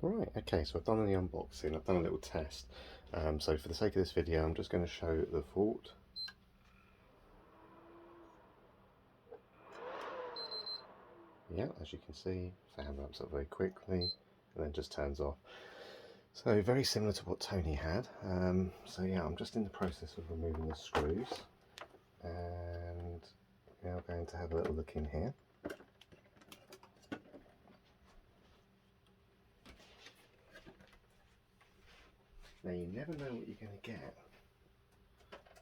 Right, okay, so I've done the unboxing, I've done a little test. So for the sake of this video, I'm just going to show the fault. Yeah, as you can see, fan ramps up very quickly and then just turns off. So very similar to what Tony had. So yeah, I'm just in the process of removing the screws, and now going to have a little look in here. Now you never know what you're going to get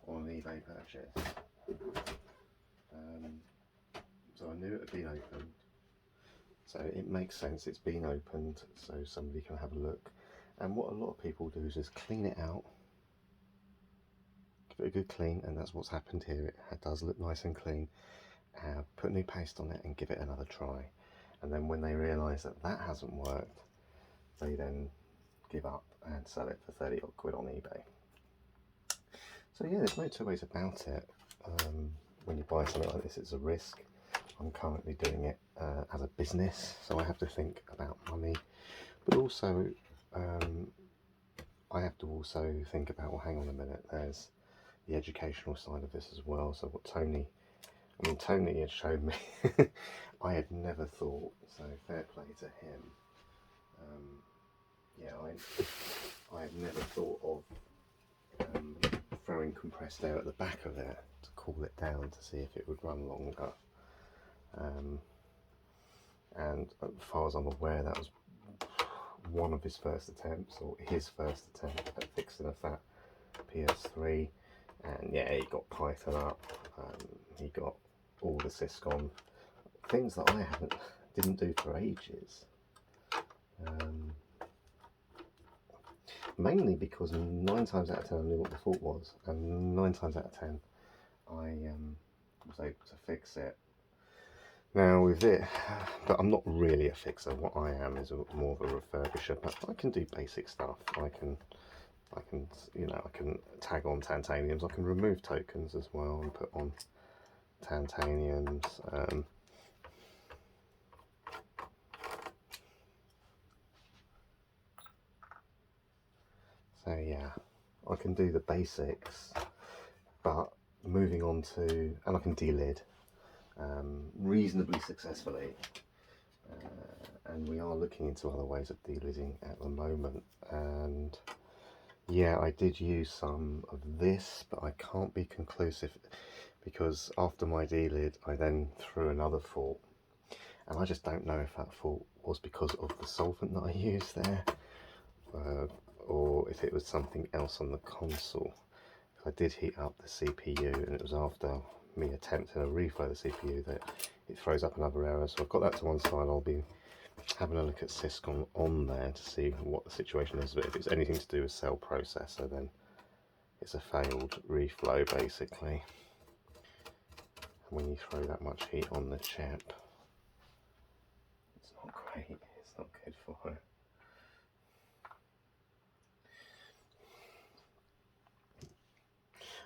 on an eBay purchase. So I knew it had been opened, so it makes sense it's been opened so somebody can have a look. And what a lot of people do is just clean it out, give it a good clean, and that's what's happened here. It does look nice and clean. Put new paste on it and give it another try, and then when they realise that that hasn't worked, they then give up and sell it for 30 odd quid on eBay. So yeah, there's no two ways about it. When you buy something like this, it's a risk. I'm currently doing it as a business, so I have to think about money, but also I have to also think about, well, hang on a minute, there's the educational side of this as well. So what Tony had shown me, I had never thought, so fair play to him. Yeah, I had never thought of throwing compressed air at the back of it to cool it down to see if it would run longer. And as far as I'm aware, that was one of his first attempts, or his first attempt at fixing a fat PS3. And yeah, he got Python up, he got all the syscon, things that I didn't do for ages. Mainly because 9 times out of 10 I knew what the fault was, and 9 times out of 10 I was able to fix it. Now with it, but I'm not really a fixer. What I am is more of a refurbisher, but I can do basic stuff. I can tag on titaniums. I can remove tokens as well and put on titaniums. So yeah, I can do the basics, but moving on to, and I can delid reasonably successfully, and we are looking into other ways of delidding at the moment. And yeah, I did use some of this, but I can't be conclusive because after my delid I then threw another fault, and I just don't know if that fault was because of the solvent that I used there, or if it was something else on the console. I did heat up the CPU, and it was after me attempting a reflow of the CPU that it throws up another error. So I've got that to one side. I'll be having a look at syscon on there to see what the situation is. But if it's anything to do with cell processor, then it's a failed reflow basically. And when you throw that much heat on the chip, it's not great. It's not good for it.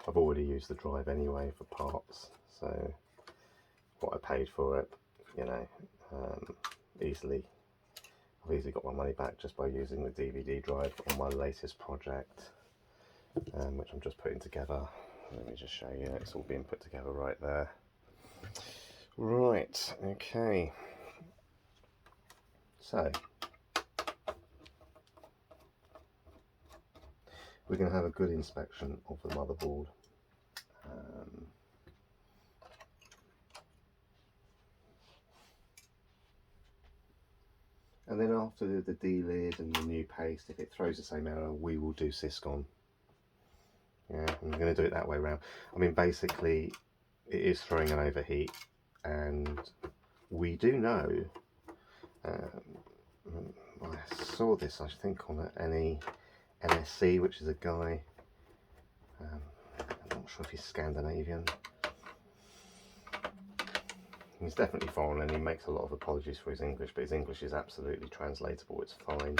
I've already used the drive anyway for parts, so what I paid for it, you know, I've easily got my money back just by using the DVD drive on my latest project, which I'm just putting together. Let me just show you, it's all being put together right there. Right, okay, so we're going to have a good inspection of the motherboard. And then after the delid and the new paste, if it throws the same error, we will do syscon. Yeah, I'm going to do it that way around. I mean, basically, it is throwing an overheat, and we do know, I saw this, I think, on an NSC, which is a guy, I'm not sure if he's Scandinavian. He's definitely foreign, and he makes a lot of apologies for his English, but his English is absolutely translatable, it's fine.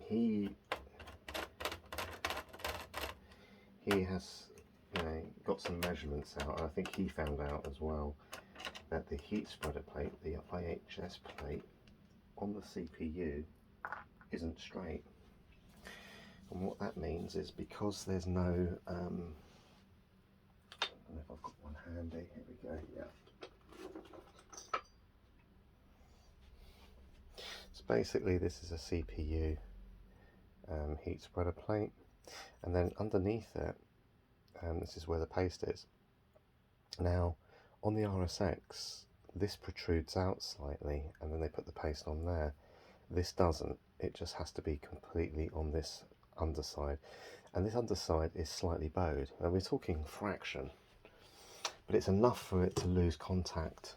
He has, got some measurements out, and I think he found out as well that the heat spreader plate, the IHS plate on the CPU, isn't straight. And what that means is because there's no, I don't know if I've got one handy, here we go, yeah. So basically this is a CPU heat spreader plate, and then underneath it, this is where the paste is. Now on the RSX this protrudes out slightly and then they put the paste on there. This doesn't, it just has to be completely on this underside, and this underside is slightly bowed, and we're talking fraction, but it's enough for it to lose contact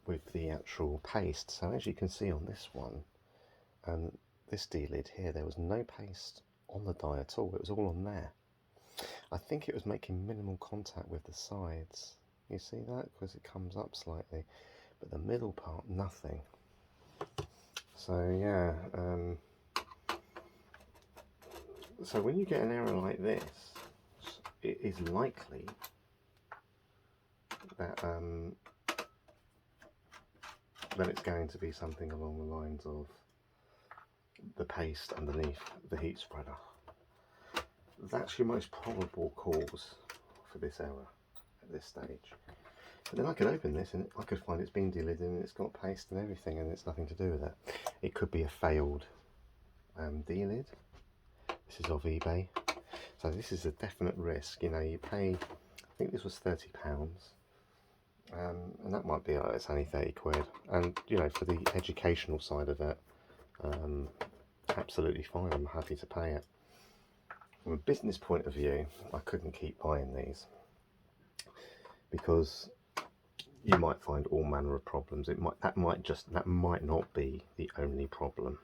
with the actual paste. So as you can see on this one, this D-lid here, there was no paste on the die at all, it was all on there. I think it was making minimal contact with the sides, you see that, because it comes up slightly, but the middle part, nothing. So yeah, so when you get an error like this, it is likely that then it's going to be something along the lines of the paste underneath the heat spreader. That's your most probable cause for this error at this stage. But then I could open this and I could find it's been delidded and it's got paste and everything and it's nothing to do with it. It could be a failed D-lid. This is of eBay. So this is a definite risk. You know, you pay, I think this was £30. And that might be, it's only 30 quid. And, you know, for the educational side of it, absolutely fine. I'm happy to pay it. From a business point of view, I couldn't keep buying these because you might find all manner of problems. That might not be the only problem.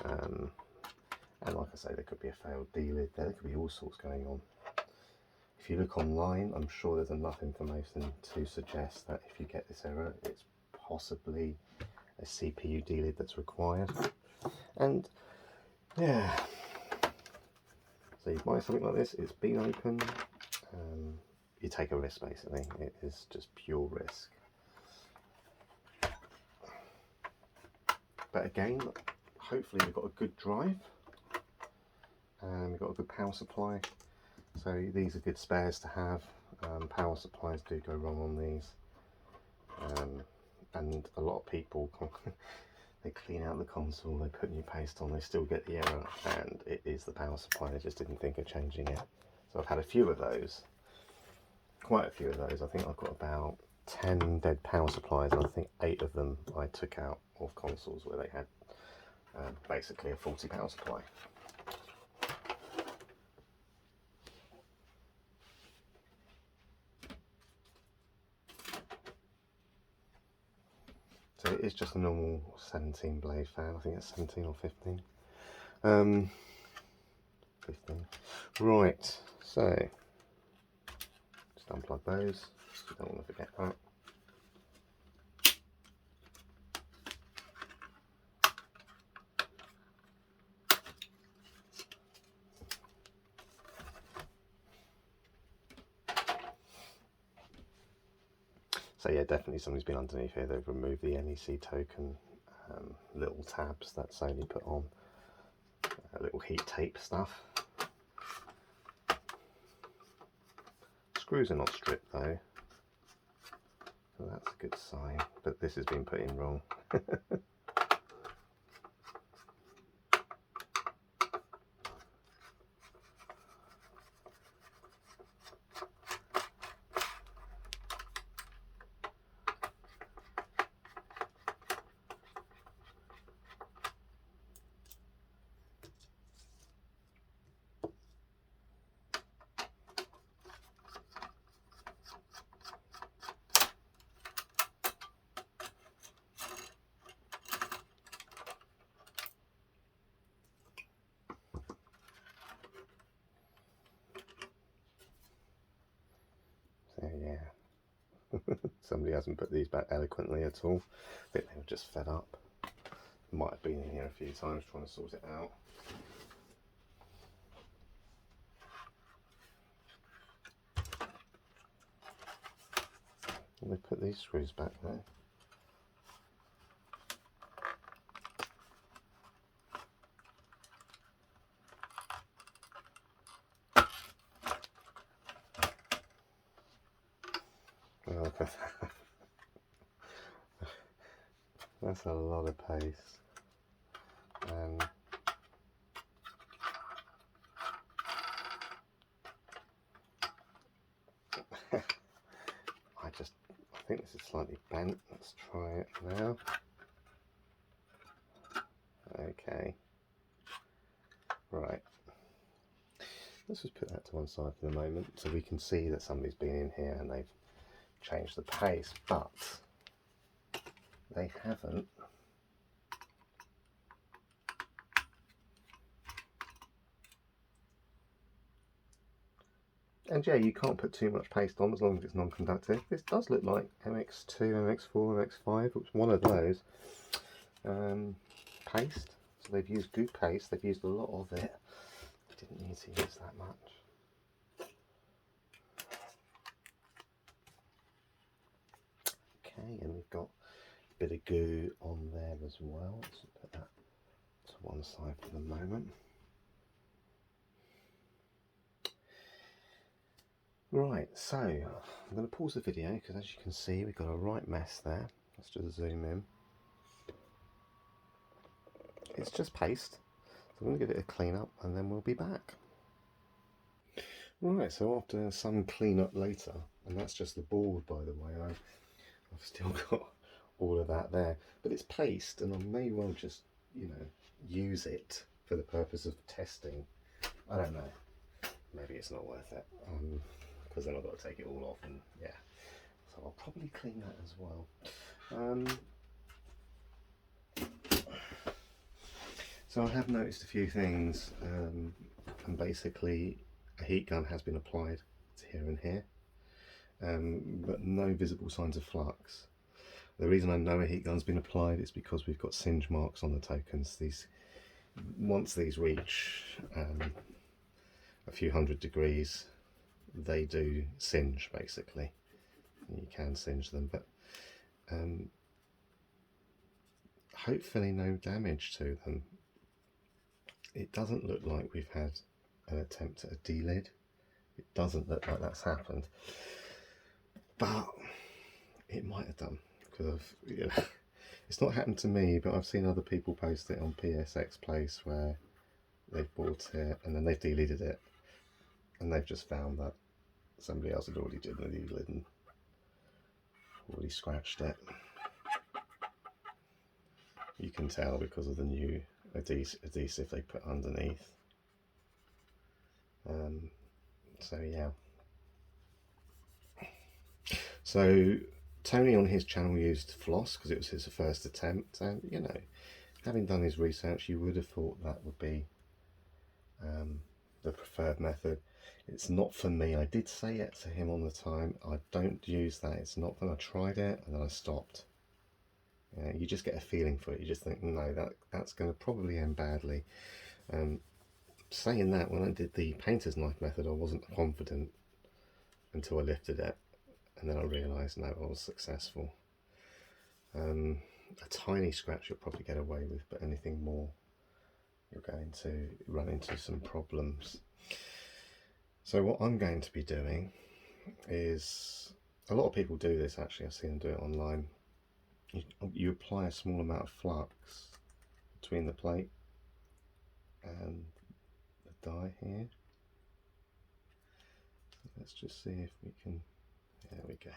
And like I say, there could be a failed D-lid, there could be all sorts going on. If you look online, I'm sure there's enough information to suggest that if you get this error, it's possibly a CPU D-lid that's required. And yeah, so you buy something like this, it's been open, you take a risk basically. It is just pure risk. But again, hopefully we've got a good drive and we've got a good power supply. So these are good spares to have. Power supplies do go wrong on these. And a lot of people, they clean out the console, they put new paste on, they still get the error, and it is the power supply, they just didn't think of changing it. So I've had a few of those, quite a few of those. I think I've got about 10 dead power supplies, and I think 8 of them I took out of consoles where they had basically a faulty power supply. So it is just a normal 17 blade fan. I think it's 17 or 15. 15. Right, so just unplug those. You don't want to forget that. So yeah, definitely somebody's been underneath here. They've removed the NEC token little tabs that Sony put on, little heat tape stuff. Screws are not stripped though, so that's a good sign, but this has been put in wrong. So yeah, somebody hasn't put these back eloquently at all. I think they were just fed up. Might have been in here a few times trying to sort it out. And they put these screws back there. That's a lot of paste. And I think this is slightly bent. Let's try it now. Okay. Right. Let's just put that to one side for the moment so we can see that somebody's been in here and they've changed the paste, but they haven't. And yeah, you can't put too much paste on as long as it's non-conductive. This does look like MX2, MX4, MX5, which one of those. Paste. So they've used good paste, they've used a lot of it. Didn't need to use that much. Okay, and we've got a bit of goo on there as well. Let's put that to one side for the moment. Right, so I'm going to pause the video because as you can see we've got a right mess there. Let's just zoom in. It's just paste, so I'm going to give it a clean up and then we'll be back. Right, so after some clean up later, and that's just the board by the way, I've still got all of that there, but it's paste and I may well just, you know, use it for the purpose of testing. I don't know, maybe it's not worth it. Because then I've got to take it all off, and yeah, so I'll probably clean that as well. So I have noticed a few things, and basically a heat gun has been applied to here and here, but no visible signs of flux. The reason I know a heat gun's been applied is because we've got singe marks on the tokens. Once these reach a few hundred degrees, they do singe basically. You can singe them, but hopefully no damage to them. It doesn't look like we've had an attempt at a delid. It doesn't look like that's happened, but it might have done because you know, it's not happened to me, but I've seen other people post it on PSX Place where they've bought it and then they've deleted it and they've just found that somebody else had already done the delid and already scratched it. You can tell because of the new adhesive they put underneath. So yeah. So Tony on his channel used floss because it was his first attempt, and you know, having done his research, you would have thought that would be the preferred method. It's not for me. I did say it to him on the time. I don't use that. It's not. Then I tried it and then I stopped. You just get a feeling for it. You just think, no, that's going to probably end badly. Saying that, when I did the painter's knife method, I wasn't confident until I lifted it, and then I realised, no, I was successful. A tiny scratch you'll probably get away with, but anything more, you're going to run into some problems. So what I'm going to be doing is, a lot of people do this actually, I've seen them do it online. You apply a small amount of flux between the plate and the die here. Let's just see if we can, there we go.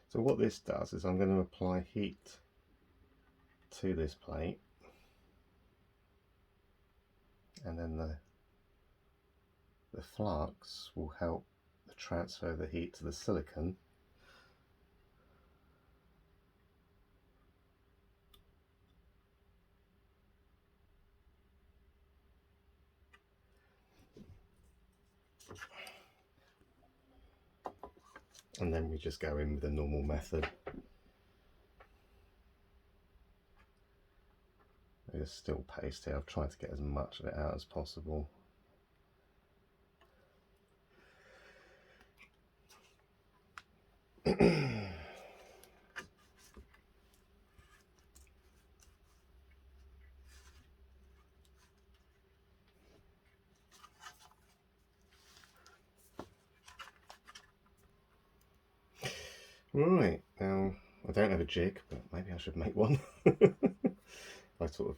So what this does is I'm going to apply heat to this plate, and then the flux will help transfer the heat to the silicon. And then we just go in with the normal method. There's still paste here. I've tried to get as much of it out as possible. Right, now I don't have a jig, but maybe I should make one. I sort of,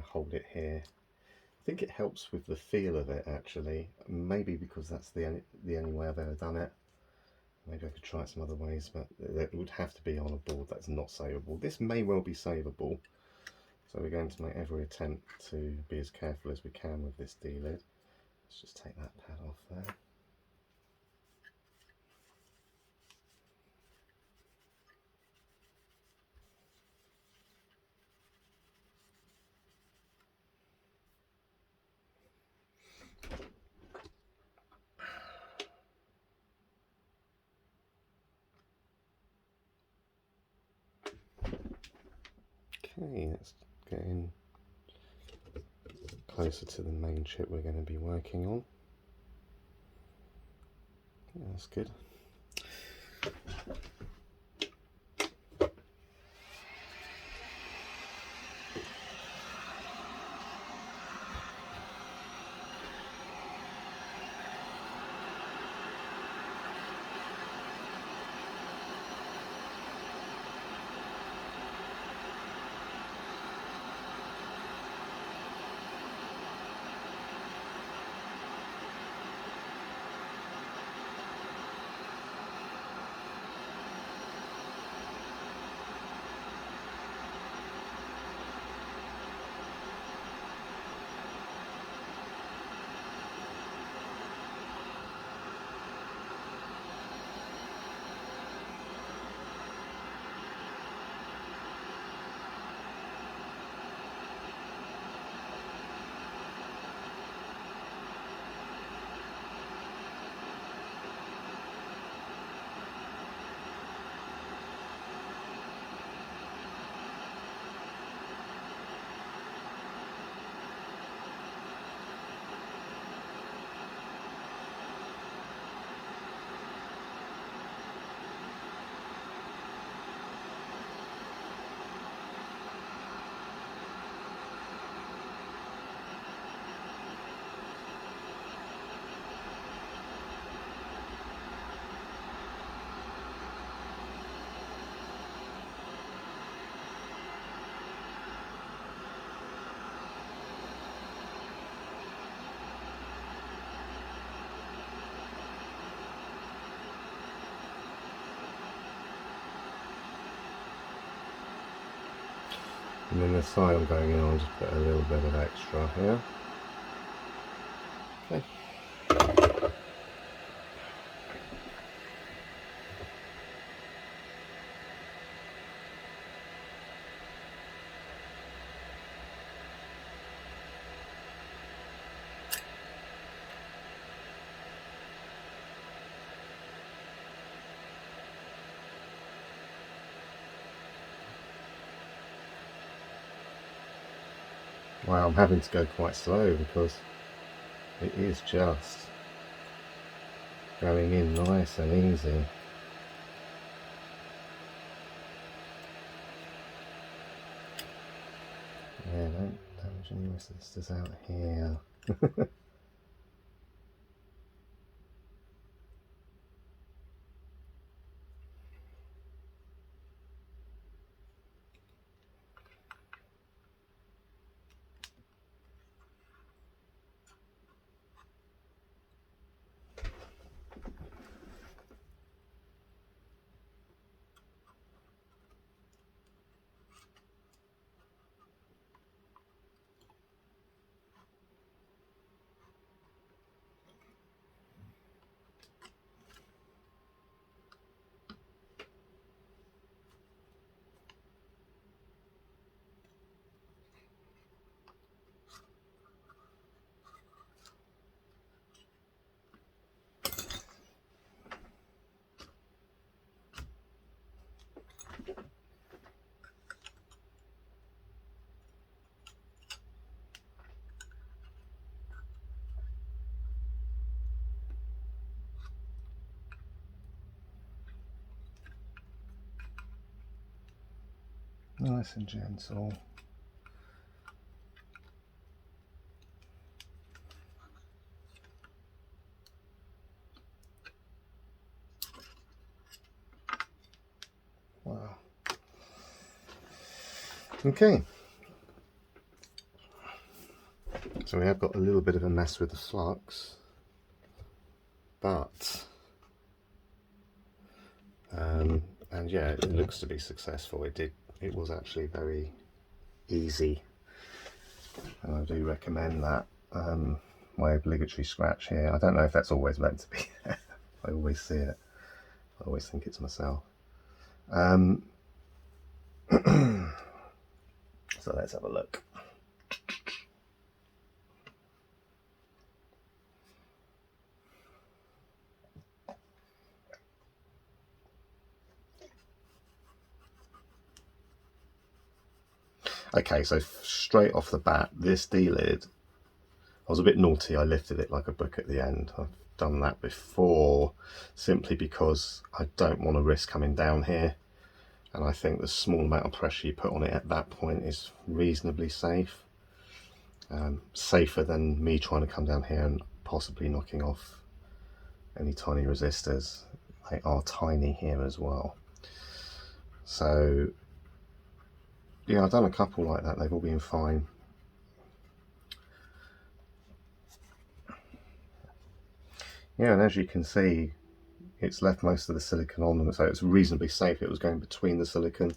hold it here. I think it helps with the feel of it, actually. Maybe because that's the only way I've ever done it. Maybe I could try it some other ways, but it would have to be on a board that's not savable. This may well be savable, so we're going to make every attempt to be as careful as we can with this D-lid. Let's just take that pad off there. Okay, let's get in closer to the main chip we're going to be working on. Yeah, that's good. And then the side I'm going in, I'll just put a little bit of extra here. Okay. Wow, I'm having to go quite slow because it is just going in nice and easy. Yeah, don't damage any resistors out here. Nice and gentle. Wow. Okay, so we have got a little bit of a mess with the flux, but and yeah, it looks to be successful. It was actually very easy, and I do recommend that. My obligatory scratch here, I don't know if that's always meant to be there. I always see it, I always think it's myself. So let's have a look. Okay, so straight off the bat, this D-lid, I was a bit naughty, I lifted it like a book at the end. I've done that before, simply because I don't want to risk coming down here, and I think the small amount of pressure you put on it at that point is reasonably safe. Safer than me trying to come down here and possibly knocking off any tiny resistors. They are tiny here as well. So yeah, I've done a couple like that, they've all been fine. Yeah, and as you can see, it's left most of the silicon on them, so it's reasonably safe. It was going between the silicon.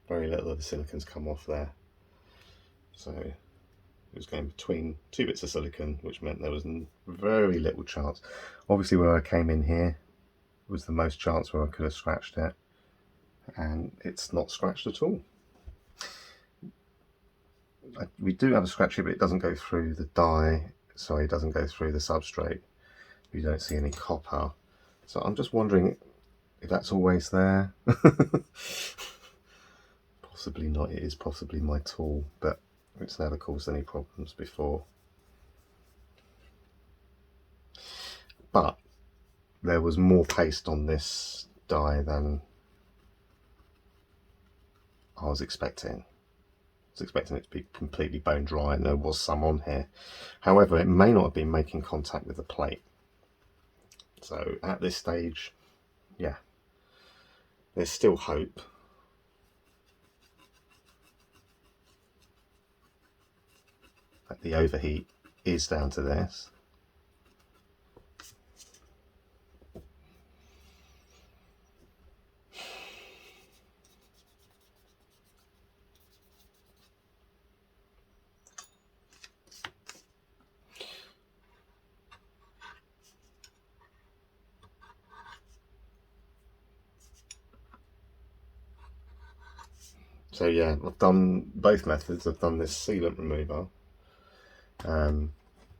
Very little of the silicon's come off there. So it was going between two bits of silicon, which meant there was very little chance. Obviously where I came in here was the most chance where I could have scratched it, and it's not scratched at all. We do have a scratch here, but it doesn't go through the die, sorry, it doesn't go through the substrate. You don't see any copper. So I'm just wondering if that's always there. Possibly not, it is possibly my tool, but it's never caused any problems before. But there was more paste on this die than I was expecting. I was expecting it to be completely bone dry, and there was some on here. However, it may not have been making contact with the plate. So at this stage, yeah, there's still hope. That the overheat is down to this. So yeah, I've done both methods. I've done this sealant remover,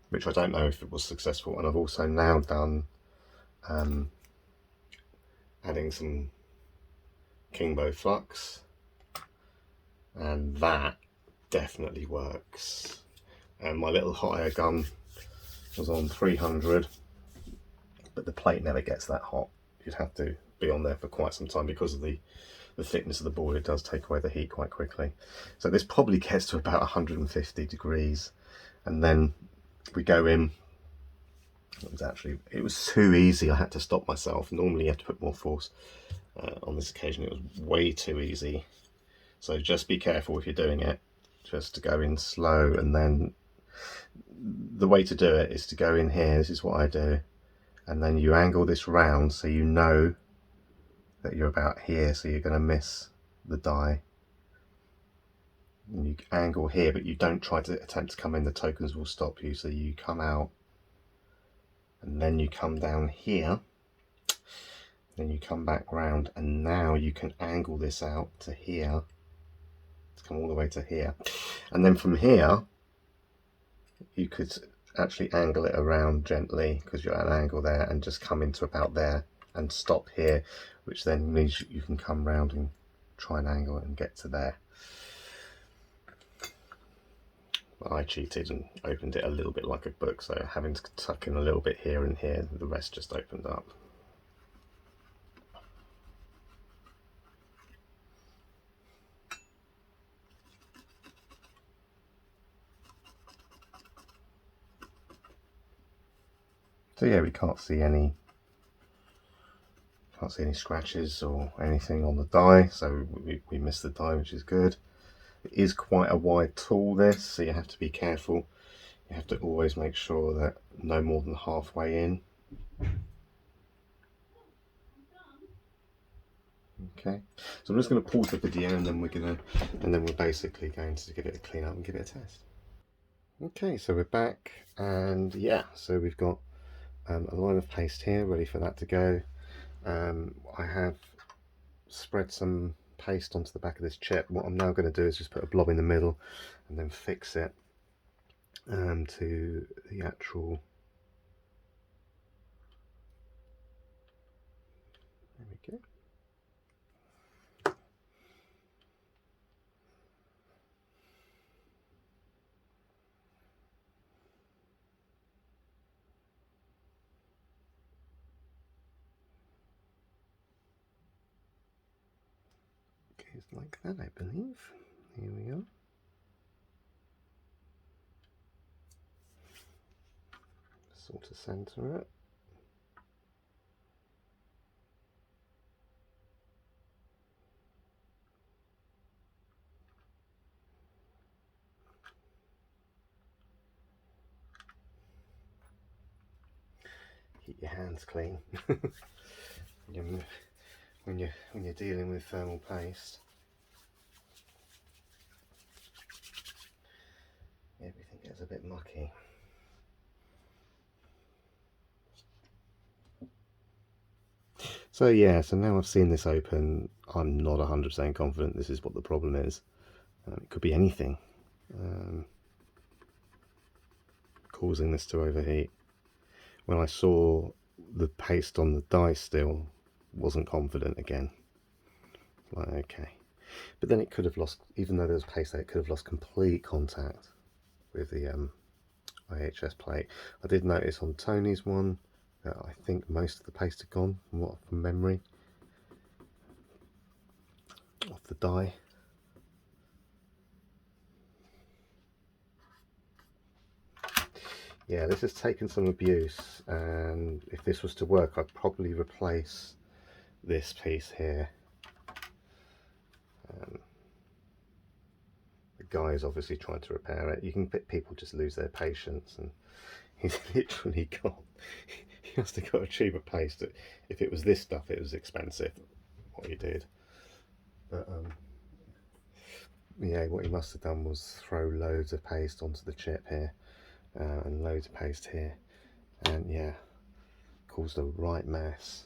which I don't know if it was successful, and I've also now done adding some Kingbo flux, and that definitely works. And my little hot air gun was on 300, but the plate never gets that hot. You'd have to be on there for quite some time because of the thickness of the board. It does take away the heat quite quickly. So this probably gets to about 150 degrees, and then we go in. It was too easy. I had to stop myself. Normally you have to put more force. On this occasion it was way too easy. So just be careful if you're doing it, just to go in slow, and then the way to do it is to go in here. This is what I do, and then you angle this round so you know that you're about here, so you're going to miss the die. And you angle here, but you don't try to attempt to come in, the tokens will stop you. So you come out, and then you come down here, then you come back round, and now you can angle this out to here, to come all the way to here. And then from here you could actually angle it around gently, because you're at an angle there, and just come into about there and stop here, which then means you can come round and try and angle it and get to there. But I cheated and opened it a little bit like a book, so having to tuck in a little bit here and here, the rest just opened up. So yeah, we can't see any can't see any scratches or anything on the die, so we missed the die, which is good. It is quite a wide tool, this, so you have to be careful. You have to always make sure that no more than halfway in. Okay, so I'm just going to pause the video and then we're basically going to give it a clean up and give it a test. Okay, so we're back, and yeah, so we've got a line of paste here ready for that to go. I have spread some paste onto the back of this chip. What I'm now going to do is just put a blob in the middle and then fix it to the actual. There we go. Goes like that, I believe. Here we go. Sort of center it. Keep your hands clean when you're dealing with thermal paste. Everything gets a bit mucky. So yeah, so now I've seen this open, I'm not 100% confident this is what the problem is. It could be anything causing this to overheat. When I saw the paste on the die still, wasn't confident again. Like, okay. But then it could have lost, even though there was paste there, it could have lost complete contact with the IHS plate. I did notice on Tony's one that I think most of the paste had gone from memory off the die. Yeah, this has taken some abuse, and if this was to work, I'd probably replace this piece here. The guy's obviously trying to repair it. You can people just lose their patience, and he's literally got, he must have got a tube of paste. If it was this stuff, it was expensive, what he did. But yeah, what he must have done was throw loads of paste onto the chip here, and loads of paste here, and yeah, caused a right mess.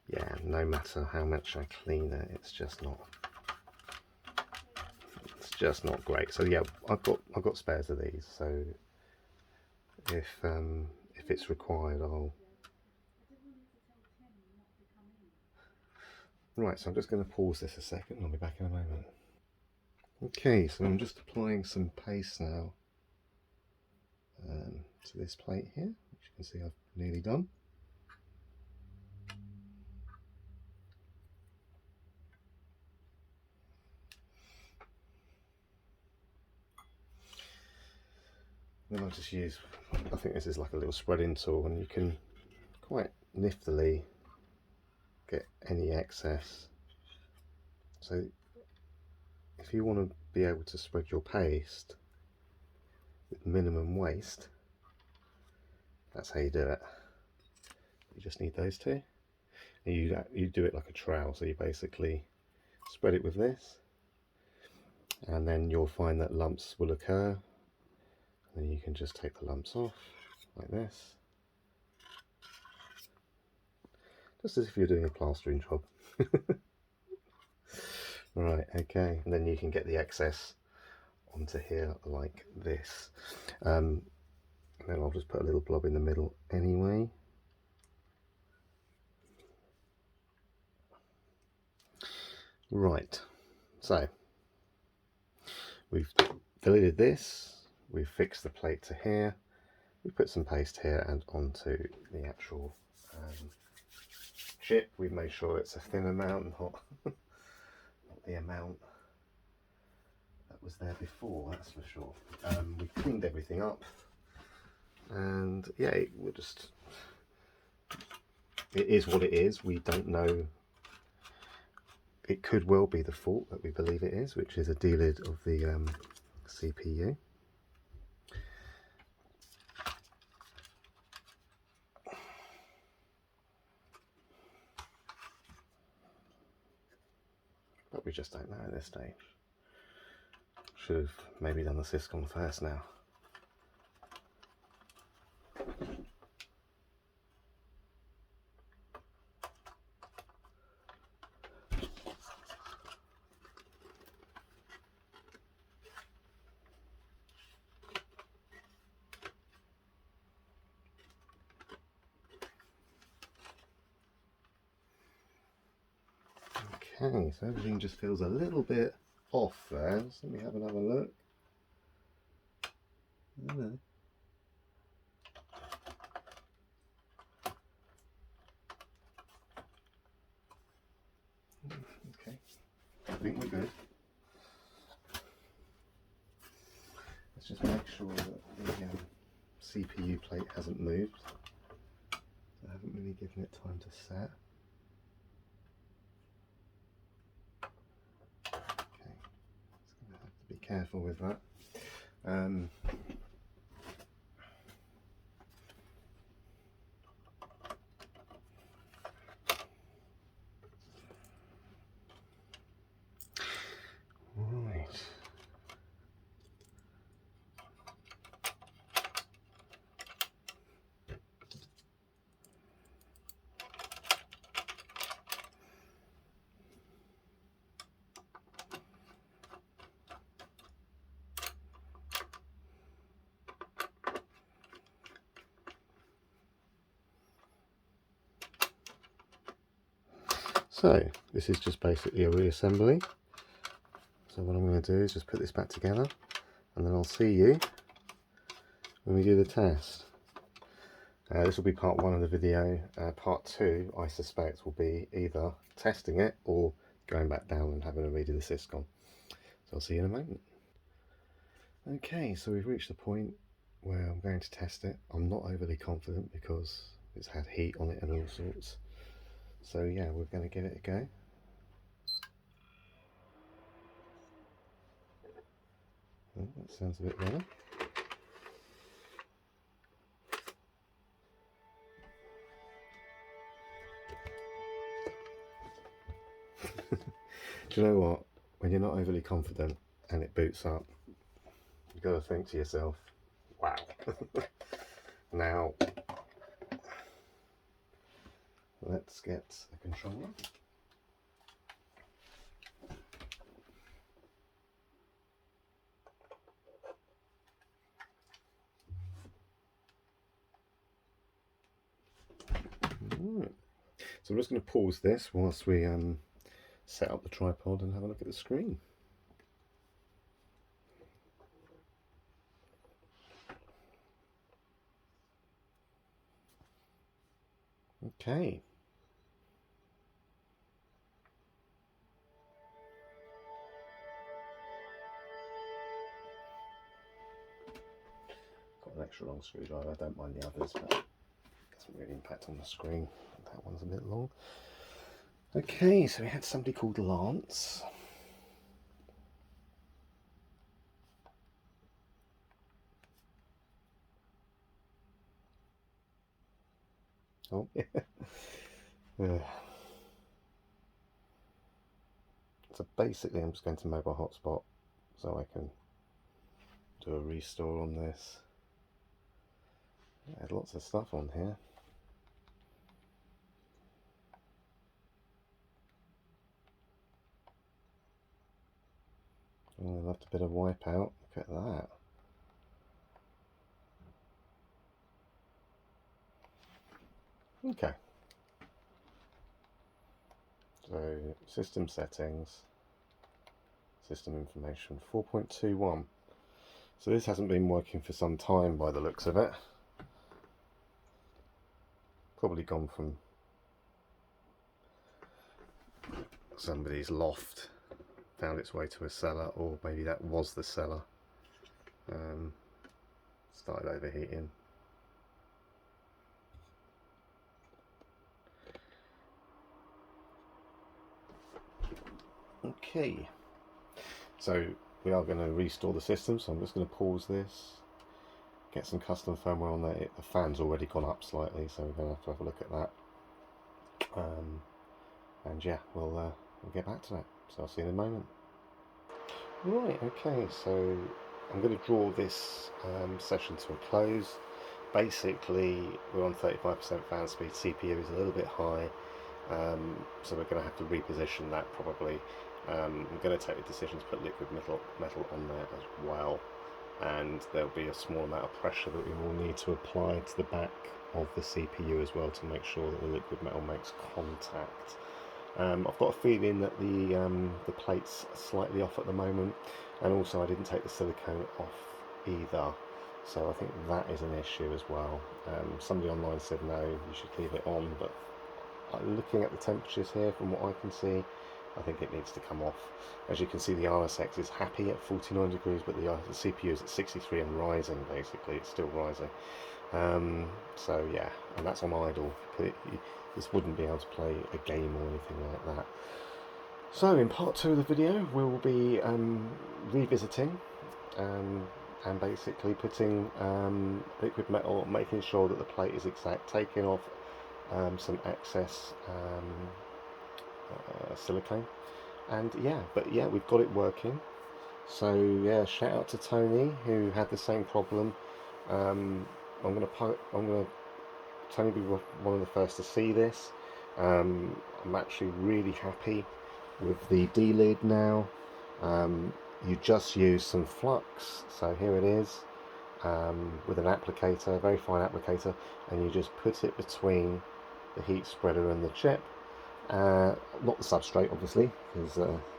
Yeah, no matter how much I clean it, it's just not great. So yeah, I've got spares of these, so if it's required, Right, so I'm just going to pause this a second. I'll be back in a moment. Okay, so I'm just applying some paste now to this plate here, which you can see I've nearly done. Then I'll just use, I think this is like a little spreading tool, and you can quite niftily get any excess. So if you want to be able to spread your paste with minimum waste, that's how you do it. You just need those two. And you do it like a trowel, so you basically spread it with this, and then you'll find that lumps will occur. Then you can just take the lumps off like this, just as if you're doing a plastering job. Right, okay, and then you can get the excess onto here like this. And then I'll just put a little blob in the middle anyway. Right, so we've deleted this, we've fixed the plate to here, we put some paste here and onto the actual chip. We've made sure it's a thin amount, not the amount that was there before, that's for sure. We cleaned everything up, and yeah, it is what it is. We don't know. It could well be the fault that we believe it is, which is a delid of the CPU. But we just don't know at this stage. Should have maybe done the syscon first now. Okay, so everything just feels a little bit off there. So let me have another look. Okay, I think we're good. Let's just make sure that the CPU plate hasn't moved. I haven't really given it time to set. Okay, just going to have to be careful with that. Right. So this is just basically a reassembly. So what I'm going to do is just put this back together, and then I'll see you when we do the test. This will be part 1 of the video. Part 2, I suspect, will be either testing it or going back down and having a read of the syscon. So I'll see you in a moment. Okay, so we've reached the point where I'm going to test it. I'm not overly confident because it's had heat on it and all sorts. So yeah, we're going to give it a go. Oh, that sounds a bit better. Do you know what? When you're not overly confident and it boots up, you've got to think to yourself, wow. Now, let's get a controller. Right. So I'm just going to pause this whilst we set up the tripod and have a look at the screen. Okay. Got an extra long screwdriver. I don't mind the others, but it doesn't really impact on the screen. That one's a bit long. Okay, so we had somebody called Lance. Oh, yeah. So basically I'm just going to mobile hotspot so I can do a restore on this. I had lots of stuff on here. Oh, I left a bit of wipeout. Look at that. Okay. So system settings, system information 4.21. So this hasn't been working for some time by the looks of it. Probably gone from somebody's loft found its way to a cellar, or maybe that was the cellar. Started overheating. Okay, so we are going to restore the system, so I'm just going to pause this, get some custom firmware on there. The fan's already gone up slightly, so we're going to have a look at that. And yeah, we'll get back to that. So I'll see you in a moment. Right, okay, so I'm going to draw this session to a close. Basically, we're on 35% fan speed, CPU is a little bit high, so we're going to have to reposition that probably. I'm going to take the decision to put liquid metal on there as well, and there'll be a small amount of pressure that we will need to apply to the back of the CPU as well to make sure that the liquid metal makes contact. I've got a feeling that the plate's slightly off at the moment, and also I didn't take the silicone off either, so I think that is an issue as well. Somebody online said no, you should leave it on, but looking at the temperatures here, from what I can see, I think it needs to come off. As you can see, the RSX is happy at 49 degrees, but the CPU is at 63 and rising. Basically, it's still rising. So yeah, and that's on idle. This wouldn't be able to play a game or anything like that. So in part 2 of the video, we will be revisiting and basically putting liquid metal, making sure that the plate is exact, taking off some excess silicone, and yeah, we've got it working. So yeah, shout out to Tony who had the same problem. Tony be one of the first to see this. I'm actually really happy with the D-lid now. You just use some flux, so here it is, with an applicator, a very fine applicator, and you just put it between the heat spreader and the chip. Not the substrate, obviously, because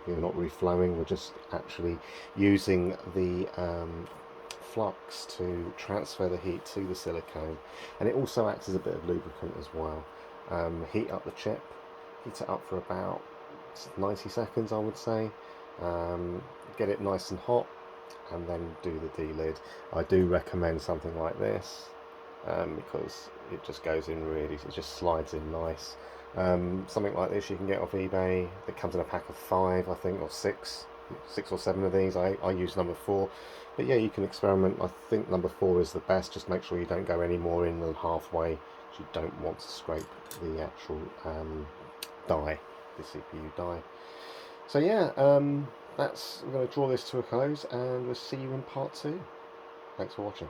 you're not reflowing. We're just actually using the flux to transfer the heat to the silicone, and it also acts as a bit of lubricant as well. Heat up the chip, heat it up for about 90 seconds, I would say. Get it nice and hot, and then do the D-lid. I do recommend something like this because it just goes in really, it just slides in nice. Something like this you can get off eBay. It comes in a pack of 5, I think, or 6 or 7 of these. I use number 4, but yeah, you can experiment. I think number 4 is the best. Just make sure you don't go any more in than halfway, because you don't want to scrape the actual die, the CPU die. So yeah, I'm going to draw this to a close, and we'll see you in part 2. Thanks for watching.